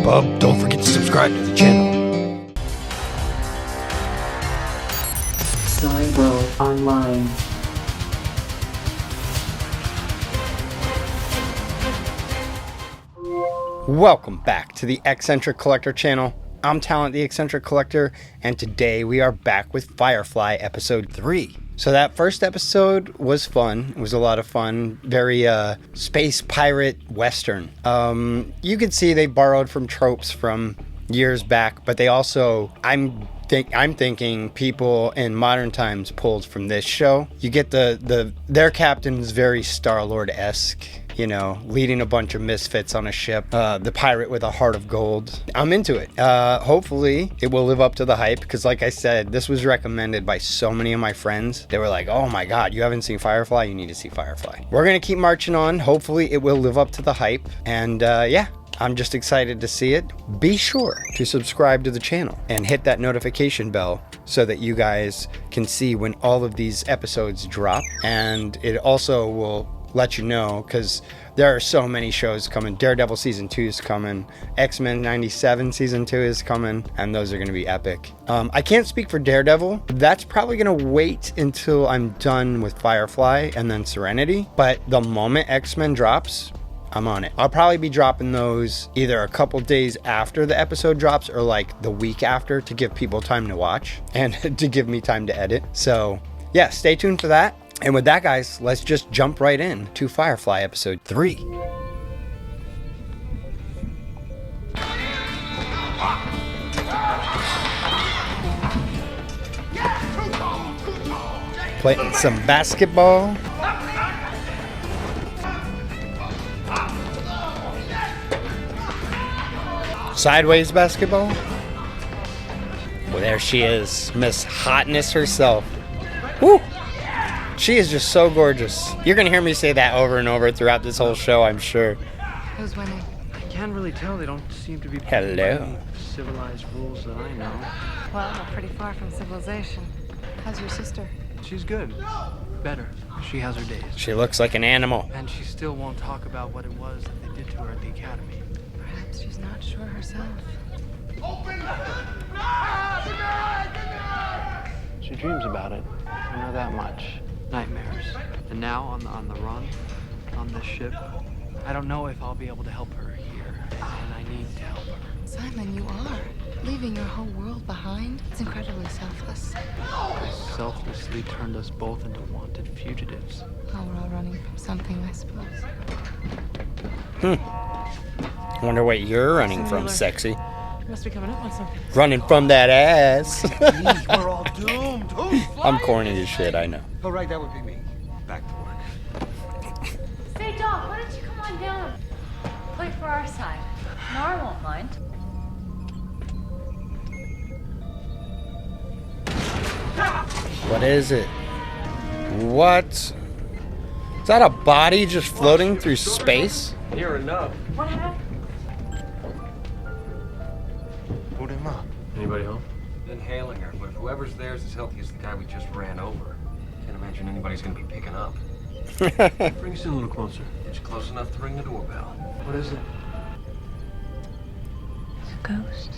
bub, don't forget to subscribe to the channel. Cyber Online. Welcome back to the X-Centric Collector channel. I'm Talent the X-Centric Collector, and today we are back with Firefly Episode 3. So that first episode was fun. It was a lot of fun. Very space pirate western. You could see they borrowed from tropes from years back, but they also, I'm thinking people in modern times pulled from this show. You get their captain's very Star-Lord-esque, you know, leading a bunch of misfits on a ship, the pirate with a heart of gold. I'm into it. Hopefully it will live up to the hype, because like I said, this was recommended by so many of my friends. They were like, oh my god, you haven't seen Firefly? You need to see Firefly. We're gonna keep marching on. Hopefully it will live up to the hype, and yeah, I'm just excited to see it. Be sure to subscribe to the channel and hit that notification bell so that you guys can see when all of these episodes drop, and it also will let you know, because there are so many shows coming. Daredevil season 2 is coming, X-Men 97 season 2 is coming, and those are going to be epic. I can't speak for Daredevil. That's probably going to wait until I'm done with Firefly and then Serenity, but the moment X-Men drops, I'm on it. I'll probably be dropping those either a couple days after the episode drops or like the week after, to give people time to watch and to give me time to edit. So yeah, stay tuned for that. And with that, guys, let's just jump right in to Firefly Episode 3. Playing some basketball. Sideways basketball. Well, there she is, Miss Hotness herself. Woo! She is just so gorgeous. You're gonna hear me say that over and over throughout this whole show, I'm sure. Who's winning? I can't really tell. They don't seem to be Hello. by any civilized rules that I know. Well, we're pretty far from civilization. How's your sister? She's good. Better. She has her days. She looks like an animal. And she still won't talk about what it was that they did to her at the academy. Perhaps she's not sure herself. She dreams about it. I know that much. Nightmares. And now on the run, on this ship, I don't know if I'll be able to help her here. And I need to help her. Simon, you are. Leaving your whole world behind? It's incredibly selfless. I selflessly turned us both into wanted fugitives. Oh, we're all running from something, I suppose. I wonder what you're running from, sexy. Must be coming up on something. Running from that ass. We're all doomed. Who's I'm corny as shit, I know. Oh, right, that would be me. Back to work. Say, Doc, why don't you come on down? Play for our side. Nora won't mind. What is it? What? Is that a body just floating through space? Near enough. What happened? Hold him up. Anybody home? Inhaling her, but whoever's there is as healthy as the guy we just ran over. Can't imagine anybody's gonna be picking up. Bring us in a little closer. It's close enough to ring the doorbell. What is it? It's a ghost.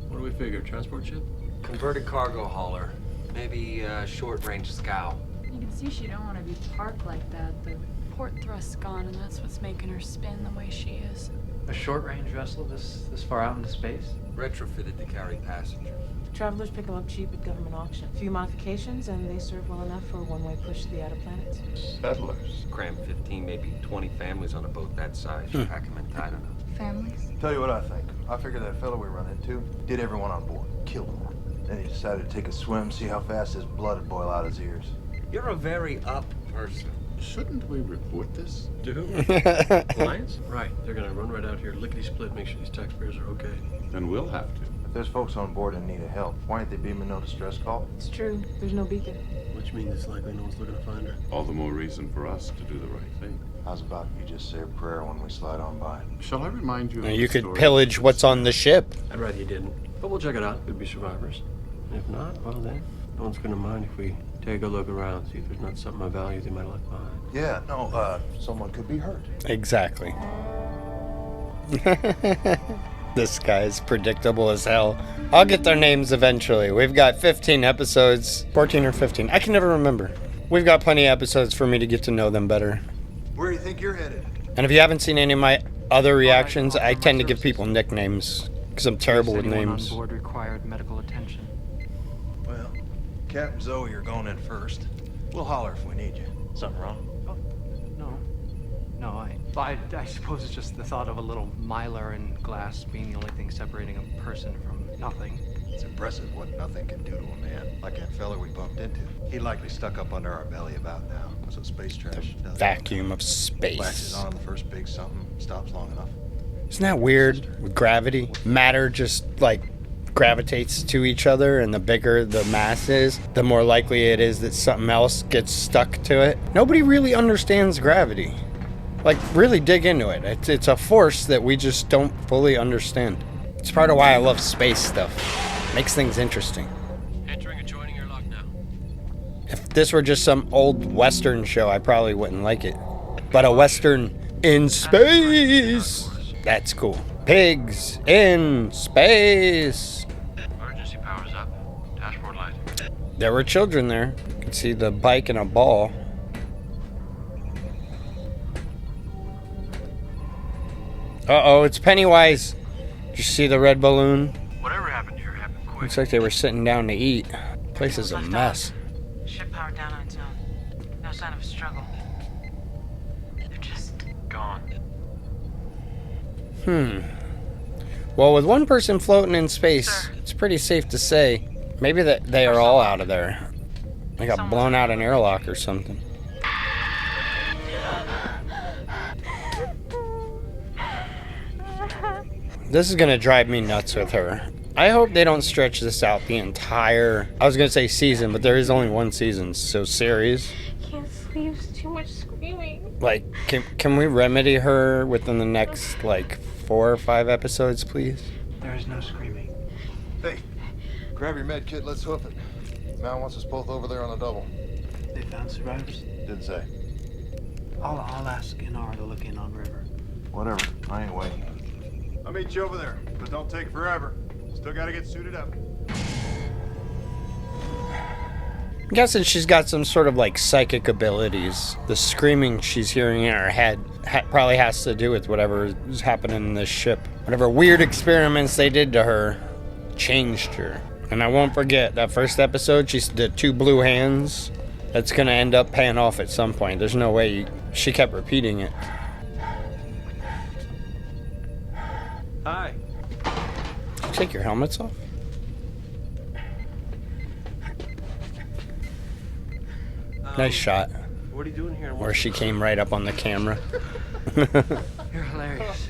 What do we figure? Transport ship? Converted cargo hauler. Maybe a short-range scow. You can see she don't want to be parked like that. The port thrust's gone, and that's what's making her spin the way she is. A short-range vessel this far out into space? Retrofitted to carry passengers. Travelers pick them up cheap at government auction. A few modifications, and they serve well enough for a one-way push to the outer planets. Settlers. Cram 15, maybe 20 families on a boat that size. Pack them in tight enough. Families? Tell you what I think. I figure that fellow we run into did everyone on board, killed them. Then he decided to take a swim, see how fast his blood would boil out his ears. You're a very up person. Shouldn't we report this? To who? Clients? Right. They're gonna run right out here, lickety-split, make sure these taxpayers are okay. Then we'll have to. If there's folks on board in need of help, why ain't they beaming no distress call? It's true. There's no beacon. Which means it's likely no one's looking to find her. All the more reason for us to do the right thing. How's about you just say a prayer when we slide on by? Shall I remind you of You the could story pillage of what's on the ship. I'd rather you didn't. But we'll check it out. Could be survivors. If not, well then, no one's gonna mind if we take a look around, see if there's not something of value they might have left behind. Yeah, no, someone could be hurt. Exactly. This guy is predictable as hell. I'll get their names eventually. We've got 15 episodes. 14 or 15. I can never remember. We've got plenty of episodes for me to get to know them better. Where do you think you're headed? And if you haven't seen any of my other reactions, I tend to give people nicknames because I'm terrible with Anyone names. on board required medical attention. Well, Captain Zoe, you're going in first. We'll holler if we need you. Something wrong? No, I suppose it's just the thought of a little mylar in glass being the only thing separating a person from nothing. It's impressive what nothing can do to a man. Like that fella we bumped into. He likely stuck up under our belly about now. That's what space trash does. Vacuum of Latches space. on the first big something, stops long enough. Isn't that weird? With gravity, matter just like gravitates to each other, and the bigger the mass is, the more likely it is that something else gets stuck to it. Nobody really understands gravity. Like, really dig into it. It's a force that we just don't fully understand. It's part of why I love space stuff. Makes things interesting. Entering and joining your lock now. If this were just some old Western show, I probably wouldn't like it. But a Western in space! That's cool. Pigs in space! Emergency power's up. Dashboard light. There were children there. You can see the bike and a ball. Uh-oh, it's Pennywise. Did you see the red balloon? Whatever happened here happened quick. Looks like they were sitting down to eat. Place is a mess. Ship powered down on its own. No sign of a struggle. They're just Gone. Well, with one person floating in space, it's pretty safe to say maybe that they are all out of there. They got blown out an airlock or something. This is gonna drive me nuts with her. I hope they don't stretch this out the entire, I was gonna say season, but there is only one season, so series. Can't sleep, there's too much screaming. Like, can we remedy her within the next, like, 4 or 5 episodes, please? There is no screaming. Hey, grab your med kit, let's hoof it. Mal wants us both over there on the double. They found survivors? Didn't say. I'll ask Inara to look in on River. Whatever, I ain't waiting. I'll meet you over there, but don't take forever. Still gotta get suited up. I'm guessing she's got some sort of, like, psychic abilities. The screaming she's hearing in her head probably has to do with whatever is happening in this ship. Whatever weird experiments they did to her changed her. And I won't forget, that first episode, she's the 2 blue hands. That's gonna end up paying off at some point. There's no way she kept repeating it. Hi. Did you take your helmets off? Nice shot. What are you doing here? Where she came right up on the camera. You're hilarious.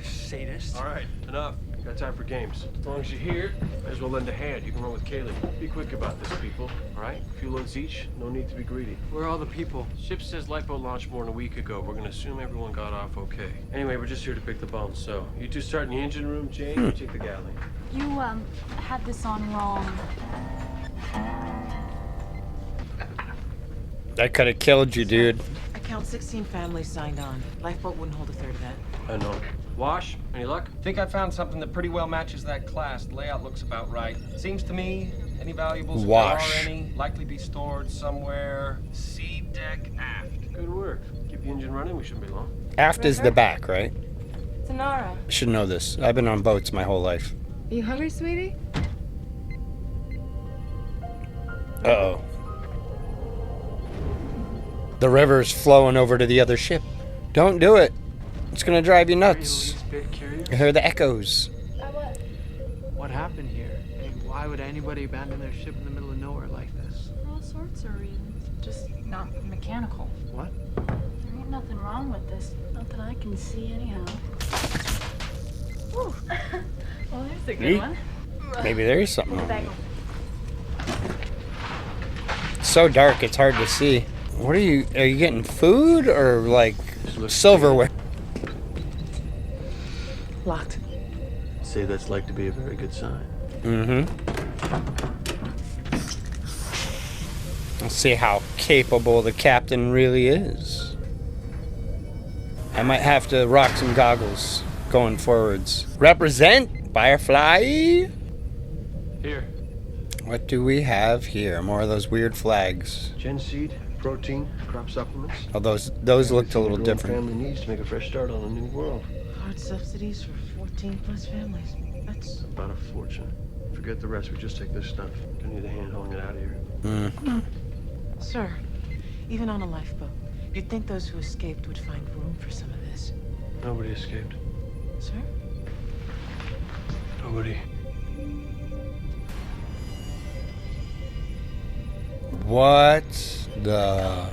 Sadist. All right, enough. Got time for games. As long as you're here, might as well lend a hand. You can run with Kaylee. Be quick about this, people. All right? A few loads each. No need to be greedy. Where are all the people? Ship says lifeboat launched more than a week ago. We're gonna assume everyone got off okay. Anyway, we're just here to pick the bones. So you two start in the engine room. Jane, you take the galley. You, had this on wrong. That could have killed you, dude. I count 16 families signed on. Lifeboat wouldn't hold a third of that. I know. Wash, any luck? Think I found something that pretty well matches that class. The layout looks about right. Seems to me, any valuables, if there Wash. are any, likely be stored somewhere C deck aft. Good work. Keep the engine running. We shouldn't be long. Aft is the back, right? Tanara. I should know this. I've been on boats my whole life. You hungry, sweetie? Uh-oh. The river's flowing over to the other ship. Don't do it. It's gonna drive you nuts. I hear the echoes. What happened here? And why would anybody abandon their ship in the middle of nowhere like this? All sorts of reasons. Just not mechanical. What? There ain't nothing wrong with this. Not that I can see anyhow. Ooh. Well, there's a good Neat. one. Maybe there is something Pull the wrong. bag open. It's so dark, it's hard to see. What are you getting food or like silverware? Locked. Say that's like to be a very good sign. Let's see how capable the captain really is. I might have to rock some goggles. going forwards. Represent Firefly. Here. What do we have here? More of those weird flags. Gen seed, protein, crop supplements. Oh, those looked a little different. Family needs to make a fresh start on a new world. Hard subsidies for 14 plus families. That's About a fortune. Forget the rest. We just take this stuff. Don't need a hand hauling it out of here. Sir, even on a lifeboat, you'd think those who escaped would find room for some of this. Nobody escaped. Sir? Nobody. What the?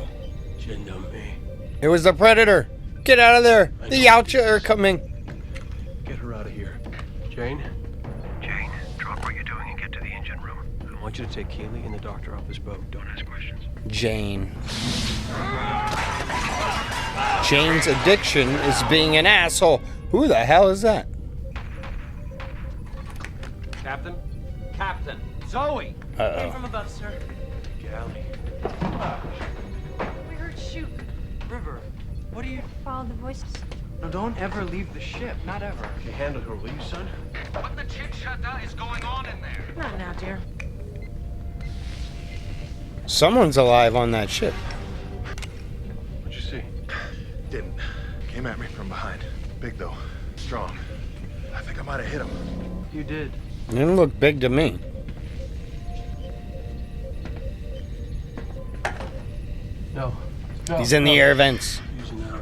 Gin on me. It was the Predator. Get out of there. The Yautja are coming. Get her out of here. Jane? Jane, drop what you're doing and get to the engine room. I want you to take Keeley and the doctor off this boat. Don't ask questions. Jane. Jane's addiction is being an asshole. Who the hell is that? Captain? Captain! Zoe! Came from above, sir. Galley. We heard shoot. River, what are you... Follow the voices. No, don't ever leave the ship. Not ever. You handle her, will you, son? What the chick-shada is going on in there? Not now, dear. Someone's alive on that ship. What'd you see? Didn't. Came at me from behind. Big though. Strong. I think I might have hit him. You did. It didn't look big to me. No. He's in the air vents. Easy now.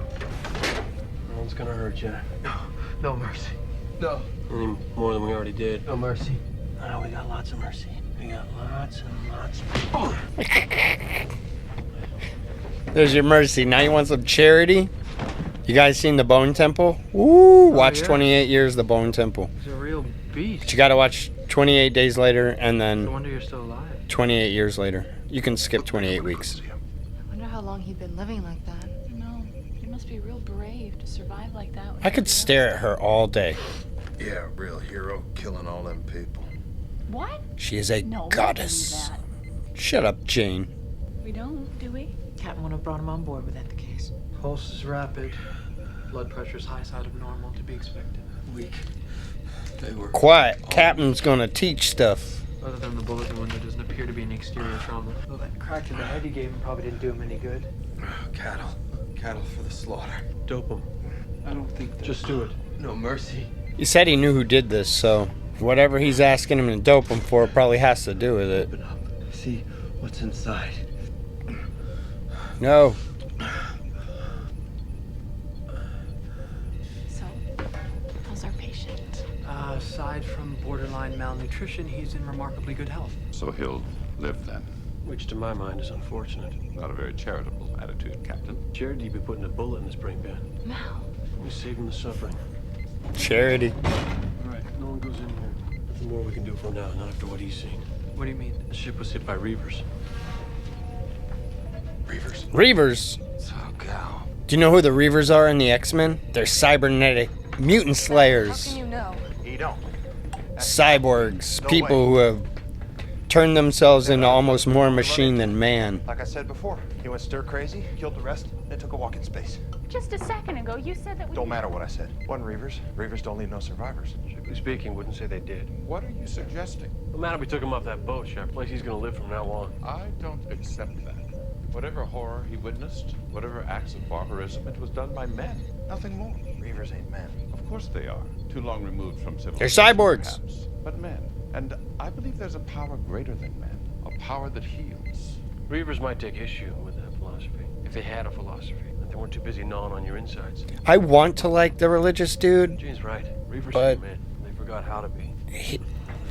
No one's gonna hurt you. No mercy. No. Any more than we already did. No mercy. No, we got lots of mercy. We got lots and lots of... There's your mercy. Now you want some charity? You guys seen the Bone Temple? Ooh, watch yeah. 28 Years, the Bone Temple. He's a real beast. But you gotta watch 28 Days Later and No then wonder you're still alive. 28 Years Later. You can skip 28 weeks. I wonder how long he'd been living like that. No, you must be real brave to survive like that. I could stare at her all day. Yeah, real hero, killing all them people. What? She is a No, goddess. we don't do Shut up, Jane. that. We don't, do we? Captain would have brought him on board with that the case. Pulse is rapid. Blood pressure's high side of normal, to be expected. Weak. They were... Quiet. Captain's gonna teach stuff. Other than the bullet wound, there doesn't appear to be an exterior trauma. Though that crack to the head you gave him probably didn't do him any good. Cattle. Cattle for the slaughter. Dope them. I don't think Just do it. No mercy. He said he knew who did this, so whatever he's asking him to dope him for probably has to do with it. Open up. See what's inside. No. So, how's our patient? Aside from borderline malnutrition, he's in remarkably good health. So he'll live then. Which to my mind is unfortunate. Not a very charitable attitude, Captain. Charity be putting a bullet in his brain pan. Mal. We save him the suffering. Charity. All right, no one goes in here. Nothing more we can do for now, not after what he's seen. What do you mean? The ship was hit by Reavers. Reavers. Reavers. So gal. Do you know who the Reavers are in the X-Men? They're cybernetic mutant slayers. How can you know? He don't. Cyborgs. No People way. who have turned themselves into almost more machine than man. Like I said before, he went stir crazy, killed the rest, and took a walk in space. Just a second ago, you said that we... Don't matter what I said. Wasn't Reavers. Reavers don't leave no survivors. Strictly speaking, wouldn't say they did. What are you suggesting? No matter we took him off that boat, Sheriff. Place he's gonna live from now on. I don't accept that. Whatever horror he witnessed, whatever acts of barbarism, it was done by men. Nothing more. Reavers ain't men. Of course they are. Too long removed from civilization. They're cyborgs. Perhaps, but men. And I believe there's a power greater than men. A power that heals. Reavers might take issue with that philosophy. If they had a philosophy. If they weren't too busy gnawing on your insides. I want to like the religious dude. Jane's right. Reavers But- are men. They forgot how to be.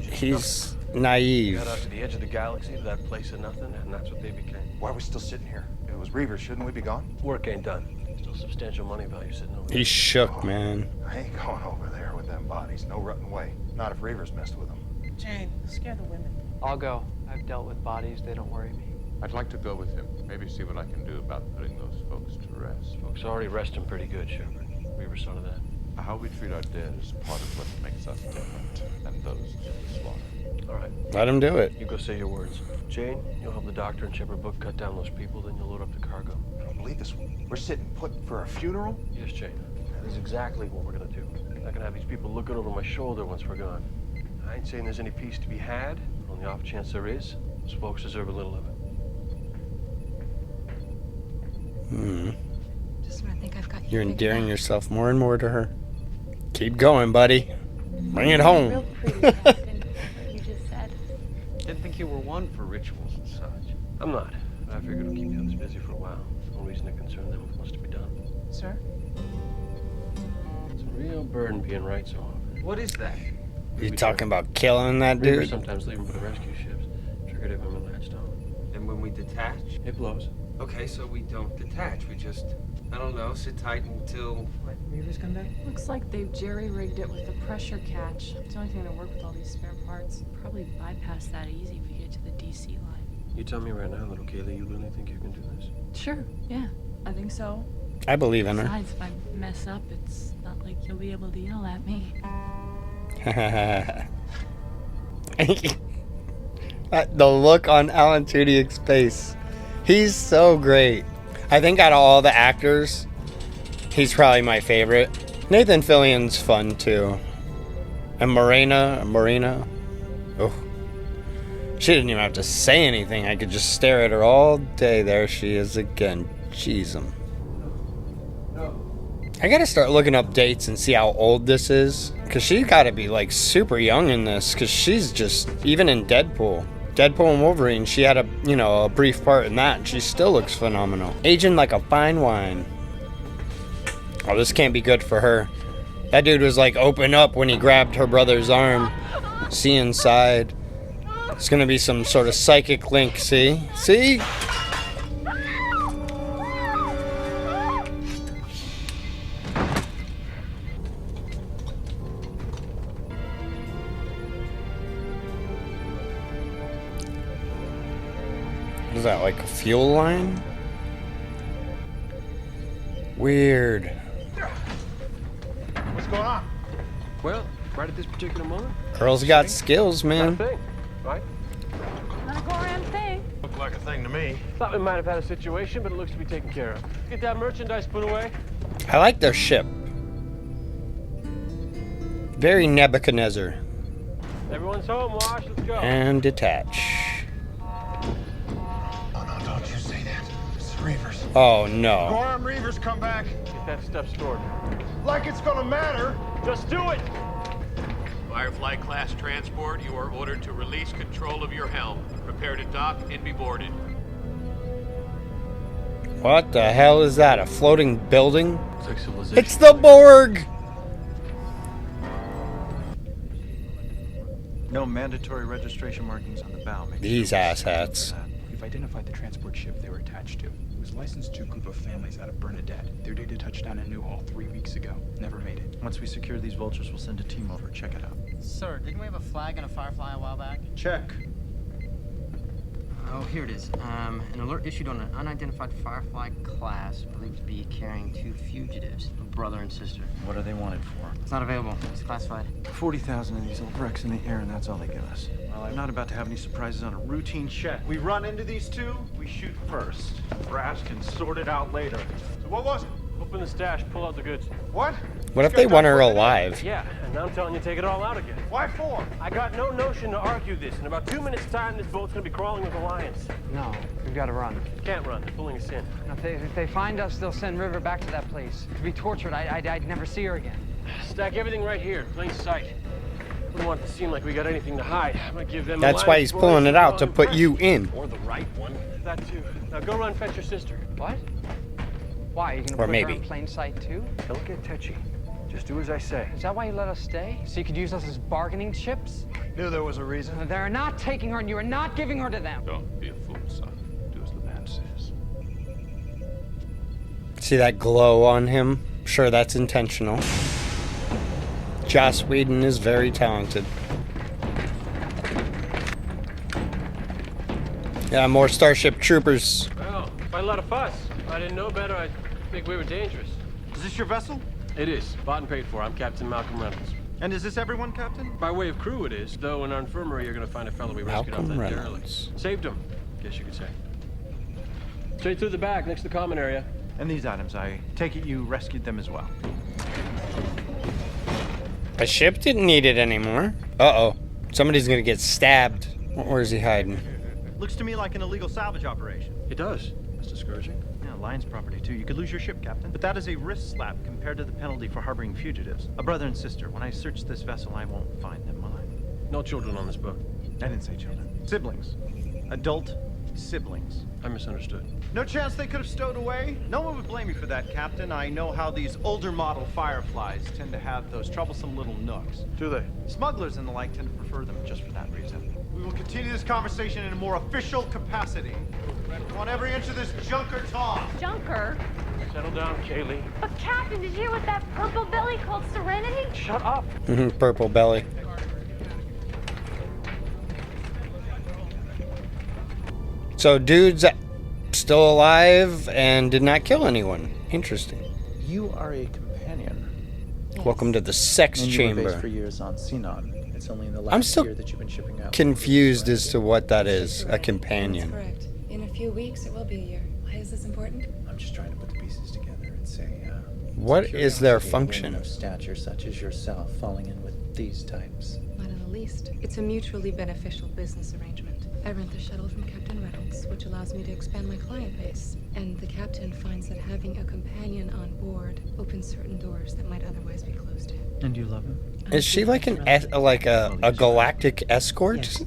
He's They naive. got out to the edge of the galaxy, to that place of nothing, and that's what they became. Why are we still sitting here? If it was Reavers, shouldn't we be gone? Work ain't done. Still substantial money value sitting over there. He's shook, man. I ain't going over there with them bodies. No rotten way. Not if Reavers messed with them. Jane, scare the women. I'll go. I've dealt with bodies. They don't worry me. I'd like to go with him. Maybe see what I can do about putting those folks to rest. Folks already resting pretty good, Shepard. Reavers saw to that. How we treat our dead is part of what makes us different than those in the slaughter. All right. Let him do it. You go say your words. Jane, you'll help the doctor and Shepard Book cut down those people, then you'll load up the cargo. I don't believe this one. We're sitting put for a funeral? Yes, Jane. This is exactly what we're gonna do. Not gonna have these people looking over my shoulder once we're gone. I ain't saying there's any peace to be had. On the off chance there is, those folks deserve a little of it. Just when I think I've got you You're figured endearing out. yourself more and more to her. Keep going, buddy. Bring it home. Real pretty, Captain. What you just said. Didn't think you were one for rituals and such. I'm not. But I figured it'll keep the others busy for a while. No reason to concern them with what's to be done. Sir? It's a real burden being right so often. What is that? You talking about killing that Reavers dude? sometimes leave them for the rescue ships. Triggered it when we latched on. And when we detach? It blows. Okay, so we don't detach. We just, I don't know, sit tight until... What, Reavers come back? Looks like they've jerry-rigged it with a pressure catch. It's the only thing that work with all these spare parts. Probably bypass that easy if we get to the DC line. You tell me right now, little Kaylee, you really think you can do this? Sure, yeah, I think so. I believe in her. Besides, if I mess up, it's not like you'll be able to yell at me. The look on Alan Tudyk's face. He's so great. I think out of all the actors, he's probably my favorite. Nathan Fillion's fun too. And Marina. Oh. She didn't even have to say anything. I could just stare at her all day. There she is again. Jeez. I gotta start looking up dates and see how old this is. Because she gotta be like super young in this. Because she's just, even in Deadpool and Wolverine, she had a brief part in that. And she still looks phenomenal. Aging like a fine wine. Oh, this can't be good for her. That dude was like open up when he grabbed her brother's arm. See inside. It's gonna be some sort of psychic link, see? See? What is that, like a fuel line? Weird. What's going on? Well, right at this particular moment. Girls got skills, man. Not a thing, right? Not a goddamn thing. Looked like a thing to me. Thought we might have had a situation, but it looks to be taken care of. Get that merchandise put away. I like their ship. Very Nebuchadnezzar. Everyone's home, Wash. Let's go. And detach. Oh, no, don't you say that. It's Reavers. Oh, no. Gorham Reavers come back. Get that stuff stored. Like it's gonna matter. Just do it! Firefly class transport, you are ordered to release control of your helm. Prepare to dock and be boarded. What the hell is that? A floating building? It's like civilization. It's the Borg! No mandatory registration markings on the bow. These asshats. We've identified the transport ship they were attached to. It was licensed to a group of families out of Bernadette. Their data touched down in Newhall 3 weeks ago. Never made it. Once we secure these vultures, we'll send a team over. Check it out. Sir, didn't we have a flag and a Firefly a while back? Check. Oh, here it is. An alert issued on an unidentified Firefly class believed to be carrying 2 fugitives, a brother and sister. What are they wanted for? It's not available. It's classified. 40,000 of these old wrecks in the air, and that's all they give us. Well, I'm not about to have any surprises on a routine check. We run into these two, we shoot first. Brass can sort it out later. So what was it? Open the stash, pull out the goods. What? What if they want her alive? Yeah, and now I'm telling you, take it all out again. Why for? I got no notion to argue this. In about 2 minutes' time, this boat's gonna be crawling with Alliance. No, we've got to run. Can't run. They're pulling us in. Now, if they find us, they'll send River back to that place. To be tortured, I'd never see her again. Stack everything right here, plain sight. Wouldn't want it to seem like we got anything to hide. I might give them. That's why he's pulling it out, to put you in. Or the right one. That too. Now go run fetch your sister. What? Why? Are you gonna Or put maybe. her in plain sight too? Don't get touchy. Just do as I say. Is that why you let us stay? So you could use us as bargaining chips? Knew there was a reason. They're not taking her, and you are not giving her to them. Don't be a fool, son. Do as the man says. See that glow on him? Sure, that's intentional. Joss Whedon is very talented. Yeah, more Starship Troopers. Well, quite a lot of fuss. If I didn't know better, I'd think we were dangerous. Is this your vessel? It is. Bought and paid for. I'm Captain Malcolm Reynolds. And is this everyone, Captain? By way of crew, it is. Though in our infirmary, you're gonna find a fellow we rescued off Malcolm that Reynolds. derelict. Saved him, guess you could say. Straight through the back, next to the common area. And these items, I take it you rescued them as well. The ship didn't need it anymore. Uh-oh. Somebody's gonna get stabbed. Where's he hiding? Looks to me like an illegal salvage operation. It does. That's discouraging. Yeah, Lion's property too. You could lose your ship, Captain. But that is a wrist slap compared to the penalty for harboring fugitives. A brother and sister. When I search this vessel, I won't find them, will I? No children on this boat. I didn't say children. Siblings. Adult siblings. I misunderstood. No chance they could have stowed away? No one would blame you for that, Captain. I know how these older model Fireflies tend to have those troublesome little nooks. Do they? Smugglers and the like tend to prefer them just for that reason. We will continue this conversation in a more official capacity. I want every inch of this junker talk. Junker? Settle down, Kaylee. But Captain, did you hear what that purple belly called Serenity? Shut up. Purple belly. So dude's still alive and did not kill anyone. Interesting. You are a companion. Welcome to the sex and chamber. You were based for years on Xenon. It's only in the I'm last still year that you've been shipping out. confused as to what that is. A companion. That's correct. In a few weeks, it will be a year. Why is this important? I'm just trying to put the pieces together and say, What is their curiosity, function? women of stature such as yourself falling in with these types. Not in the least. It's a mutually beneficial business arrangement. I rent the shuttle from Captain Reynolds, which allows me to expand my client base. And the captain finds that having a companion on board opens certain doors that might otherwise be closed to him. And you love him? Is she like a galactic escort? Yes.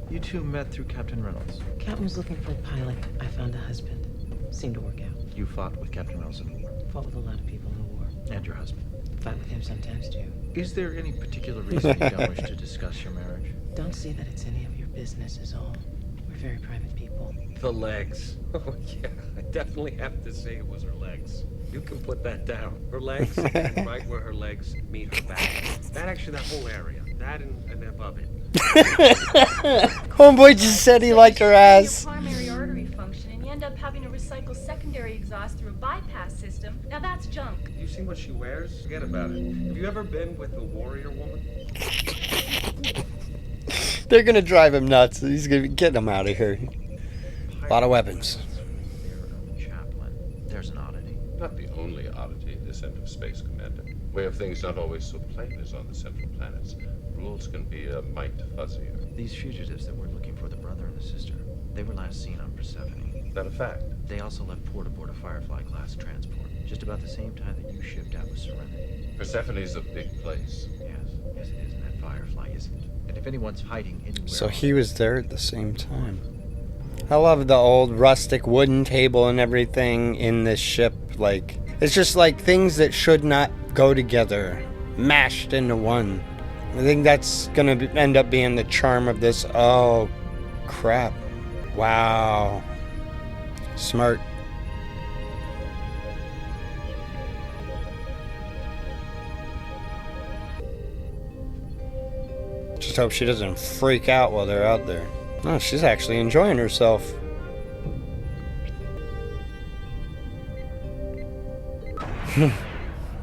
You two met through Captain Reynolds. Captain was looking for a pilot. I found a husband. Seemed to work out. You fought with Captain Reynolds in the war. Fought with a lot of people in the war. And your husband. Fight with him sometimes too. Is there any particular reason you don't wish to discuss your marriage? Don't see that it's any of your business is all. We're very private people. The legs. Oh, yeah. I definitely have to say it was her legs. You can put that down. Her legs, right where her legs meet her back. That whole area. That and above it. Homeboy just said he liked her ass. Primary artery function, and you end up having to recycle secondary exhaust through a bypass system. Now that's junk. You see what she wears? Forget about it. Have you ever been with a warrior woman? They're gonna drive him nuts. He's gonna get him out of here. A lot of weapons. Chaplain. There's an oddity. Not the only oddity, this end of space, Commander. Way of things not always so plain as on the central planets. Rules can be a mite fuzzier. These fugitives that we're looking for, the brother and the sister, they were last seen on Persephone. Is that a fact? They also left port aboard a Firefly-class transport, just about the same time that you shipped out with Serenity. Persephone's a big place. Yes, it is, and that Firefly isn't. And if anyone's hiding anywhere... So he was there at the same time. I love the old rustic wooden table and everything in this ship. Like, it's just like things that should not go together, mashed into one. I think that's gonna end up being the charm of this. Oh, crap. Wow. Smart. Just hope she doesn't freak out while they're out there. Oh, she's actually enjoying herself.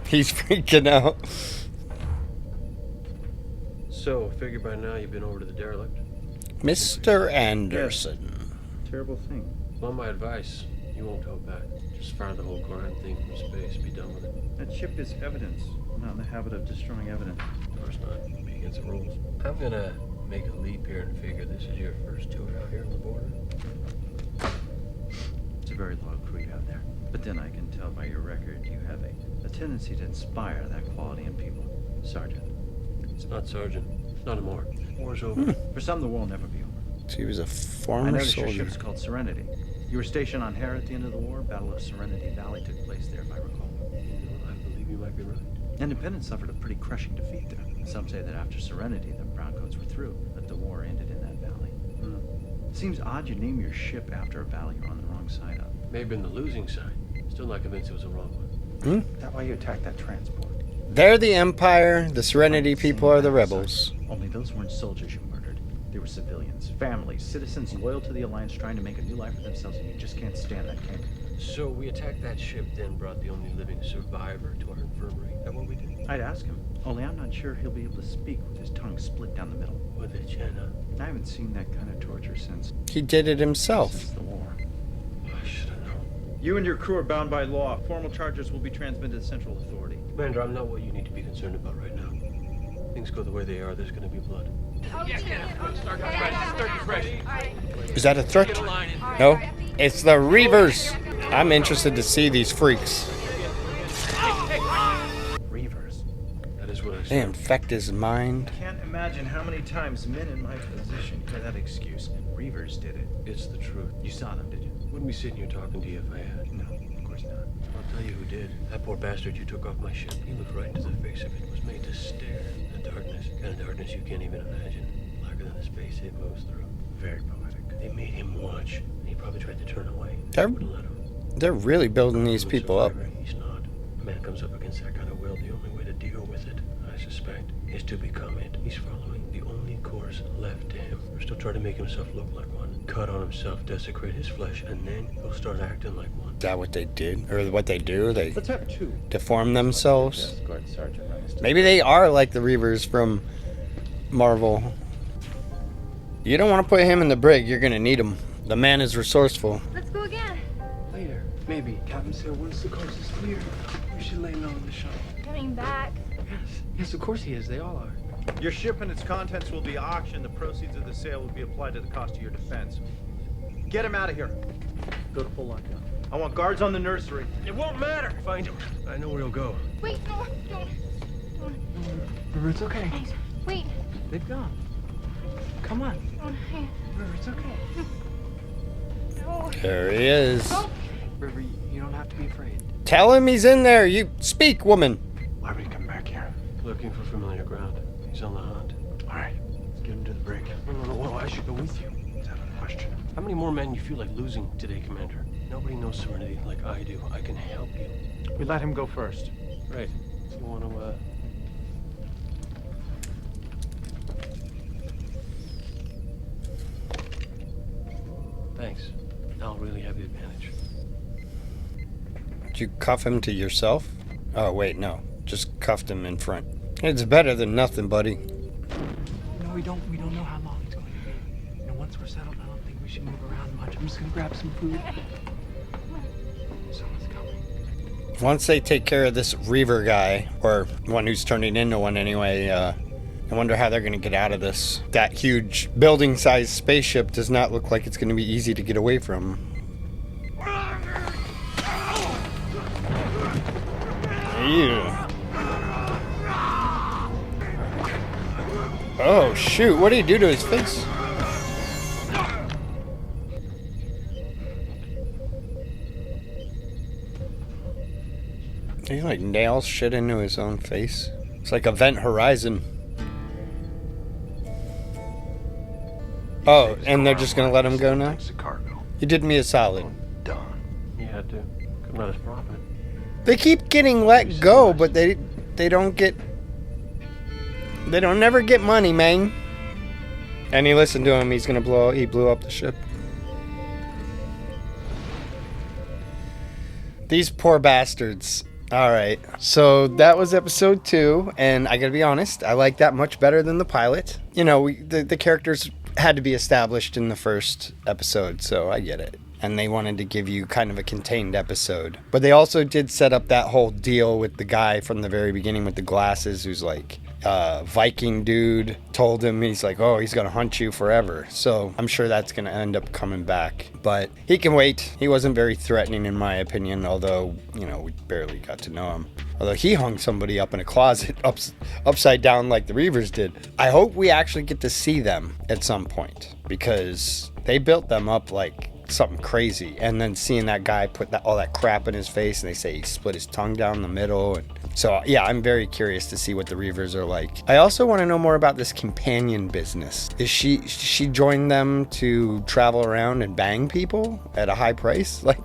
He's freaking out. So, figure by now you've been over to the derelict. Mr. Anderson. Yes. Terrible thing. Well, my advice, you won't go back. Just fire the whole Koran thing from space. Be done with it. That ship is evidence. I'm not in the habit of destroying evidence. Of course not. Be against the rules. I'm gonna make a leap here and figure this is your first tour out here on the border. It's a very loyal crew you have there. But then I can tell by your record you have a tendency to inspire that quality in people. Sergeant. It's not Sergeant. Not anymore. War's over. For some, the war will never be over. So he was a I former noticed your soldier. ship's called Serenity. You were stationed on Hera at the end of the war. Battle of Serenity Valley took place there, if I recall. I believe you might be right. Independence suffered a pretty crushing defeat there. Some say that after Serenity, the Browncoats were through, but the war ended in that valley. It seems odd you name your ship after a valley you're on the wrong side of. May have been the losing side. Still not convinced it was the wrong one. That why you attacked that transport. They're the Empire, the Serenity people are the rebels. Only those weren't soldiers you murdered. They were civilians, families, citizens loyal to the Alliance trying to make a new life for themselves, and you just can't stand that, can you? So we attacked that ship, then brought the only living survivor to our infirmary. Is that what we did? I'd ask him. Only I'm not sure he'll be able to speak with his tongue split down the middle. With it, Jenna. I haven't seen that kind of torture since He did it himself. the war. I should have known. You and your crew are bound by law. Formal charges will be transmitted to Central Authority. Commander, I'm not what you need to to be concerned about right now. Things go the way they are, there's gonna be blood. Is that a threat? No, it's the Reavers. I'm interested to see these freaks. Reavers. That is what I They infect his mind. Can't imagine how many times men in my position hear that excuse. Reavers did it. It's the truth. You saw them, did you? Wouldn't be sitting here talking to you if I had. No, of course not. I'll tell you who did. That poor bastard you took off my ship. He looked right into the face of it. Was made to stare. The darkness. Kind of darkness you can't even imagine. Blacker than the space it moves through. Very poetic. They made him watch. And he probably tried to turn away. They're really building these people up. He's not. A man comes up against that kind of will. The only way to deal with it, I suspect, is to become it. He's following the only course left to him. Or still trying to make himself look like one. Cut on himself, desecrate his flesh, and then he'll start acting like one. Is that what they did? Or what they do? They Let's have two. deform themselves? Escort Sergeant Rice. Maybe they are like the Reavers from Marvel. You don't want to put him in the brig. You're going to need him. The man is resourceful. Let's go again. Later, maybe. Captain said once the coast is clear, we should lay low in the shuttle. Coming back. Yes, of course he is. They all are. Your ship and its contents will be auctioned. The proceeds of the sale will be applied to the cost of your defense. Get him out of here. Go to full lockdown. I want guards on the nursery. It won't matter. Find him. I know where he'll go. Wait, no, don't. River, it's okay. Guys, wait. They've gone. Come on. Hey. River, it's okay. No. There he is. Don't. River, you don't have to be afraid. Tell him he's in there. You speak, woman. Why would he come back here? Looking for familiar ground. He's on the hunt. All right. Let's get him to the brig. No. Well, I should go with you. Is that a question? How many more men you feel like losing today, Commander? Nobody knows Serenity like I do. I can help you. We let him go first. Right. You want to, Thanks. I'll really have the advantage. Did you cuff him to yourself? Oh, wait, no. Just cuffed him in front. It's better than nothing, buddy. No, we don't know how long it's going to be. You know, once we're settled, I don't think we should move around much. I'm just gonna grab some food. Someone's coming. Once they take care of this Reaver guy, or one who's turning into one anyway, I wonder how they're going to get out of this. That huge building-sized spaceship does not look like it's going to be easy to get away from. Ew. Oh, shoot. What did he do to his face? He like nails shit into his own face. It's like Event Horizon. Oh, and they're just gonna let him go now? You did me a solid. He had to. Couldn't let us profit. They keep getting let go, but they don't get... They don't never get money, man. And he listened to him, he blew up the ship. These poor bastards. Alright, so that was episode 2, and I gotta be honest, I like that much better than the pilot. You know, the characters had to be established in the first episode, so I get it. And they wanted to give you kind of a contained episode. But they also did set up that whole deal with the guy from the very beginning with the glasses who's like, Viking dude told him, he's like, oh, he's gonna hunt you forever. So I'm sure that's gonna end up coming back. But he can wait. He wasn't very threatening in my opinion, although, you know, we barely got to know him. Although he hung somebody up in a closet upside down like the Reavers did. I hope we actually get to see them at some point, because they built them up like something crazy. And then seeing that guy put all that crap in his face, and they say he split his tongue down the middle. And so yeah, I'm very curious to see what the Reavers are like. I also want to know more about this companion business. Is she joined them to travel around and bang people at a high price? Like,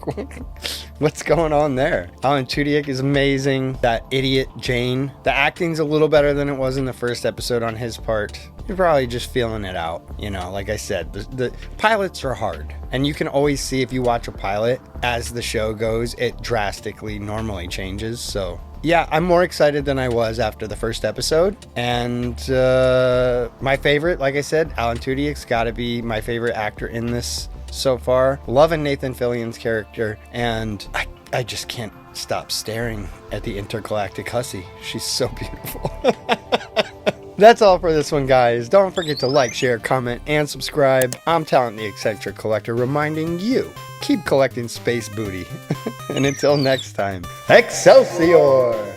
what's going on there? Alan Tudyk is amazing. That idiot Jane. The acting's a little better than it was in the first episode on his part. You're probably just feeling it out. You know, like I said, the pilots are hard. And you can always see if you watch a pilot, as the show goes, it drastically normally changes. So yeah, I'm more excited than I was after the first episode. And my favorite, like I said, Alan Tudyk's got to be my favorite actor in this so far. Loving Nathan Fillion's character. And I just can't stop staring at the intergalactic hussy. She's so beautiful. That's all for this one, guys. Don't forget to like, share, comment, and subscribe. I'm Talent the Eccentric Collector, reminding you, keep collecting space booty. And until next time, Excelsior!